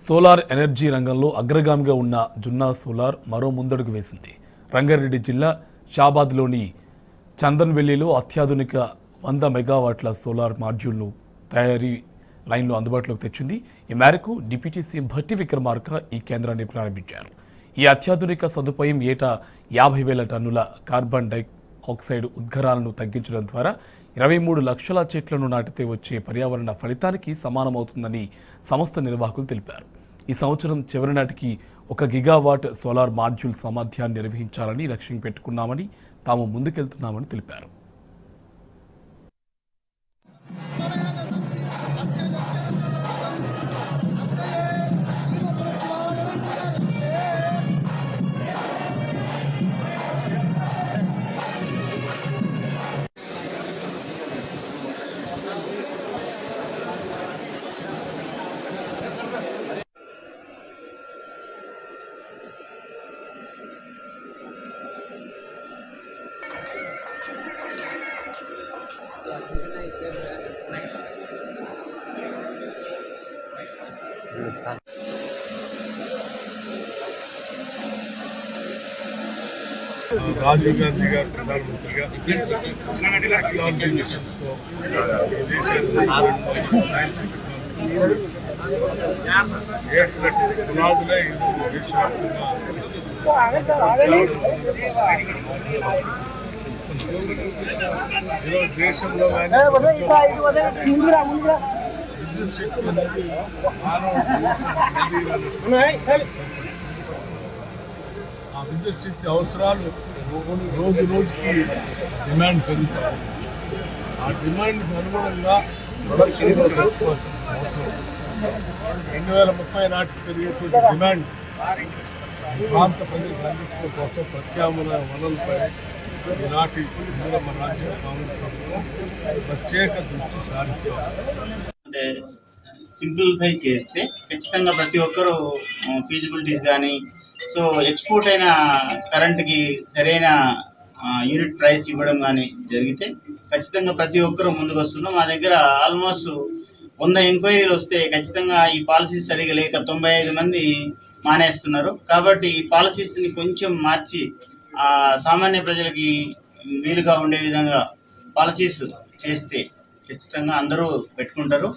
Solar energy రంగంలో అగ్రగామిగా ఉన్న జున్నా సోలార్ మరో ముందడుగు వేసింది. రంగారెడ్డి జిల్లా షాబాద్లోని చందన్వెల్లిలో అత్యాధునిక 100 మెగావాట్ల సోలార్ మాడ్యూల్ను తయారీ లైన్లో అందుబాటులోకి తెచ్చింది. ఈ మేరకు డిప్యూటీ సీఎం భట్టి విక్రమార్క ఈ కేంద్రాన్ని ప్రారంభించారు. ఈ అత్యాధునిక సదుపాయం ఏటా 50,000 టన్నుల కార్బన్ డైఆక్సైడ్ ఉద్గారాలను తగ్గించడం ద్వారా 23 లక్షల చెట్లను నాటితే వచ్చే పర్యావరణ ఫలితానికి సమానమవుతుందని సంస్థ నిర్వాహకులు తెలిపారు. ఈ సంవత్సరం చివరి నాటికి 1 గిగావాట్ సోలార్ మాడ్యూల్ సామర్థ్యాన్ని నిర్వహించాలని లక్ష్యం పెట్టుకున్నామని, తాము ముందుకెళ్తున్నామని తెలిపారు. రాజీవ్ గాంధీ గారు ప్రధానమంత్రిగా టెక్నాలజీ మిషన్స్తో సైన్స్ వేసినట్టు పునాదులే దేశవ్యాప్తంగా ఈరోజు దేశంలో విద్యుత్ శక్తి అనేది ఆ విద్యుత్ శక్తి అవసరాలు రోజు రోజుకి డిమాండ్ పెరుగుతాయి. ఆ డిమాండ్కి అనుగుణంగా ప్రొడక్షన్ పెంచుకోవాల్సిన అవసరం. 2030 నాటికి పెరిగేటువంటి డిమాండ్ ప్రాంత ప్రజలకు అందించడం కోసం ప్రత్యామ్నాయ వనరులపై ఈనాటి మన రాజ్య కాంగ్రెస్ ప్రభుత్వం ప్రత్యేక దృష్టి సారిస్తుంది. సింప్లిఫై చేస్తే ఖచ్చితంగా ప్రతి ఒక్కరూ ఫీజిబిలిటీస్ కానీ ఎక్స్పోర్ట్ అయిన కరెంట్కి సరైన యూనిట్ ప్రైస్ ఇవ్వడం కానీ జరిగితే ఖచ్చితంగా ప్రతి ఒక్కరూ ముందుకు వస్తున్నాం. మా దగ్గర ఆల్మోస్ట్ 100 ఎంక్వైరీలు వస్తే ఖచ్చితంగా ఈ పాలసీస్ సరిగా లేక 95 మంది మానేస్తున్నారు. కాబట్టి ఈ పాలసీస్ని కొంచెం మార్చి సామాన్య ప్రజలకి వీలుగా ఉండే విధంగా పాలసీస్ చేస్తే ఖచ్చితంగా అందరూ పెట్టుకుంటారు.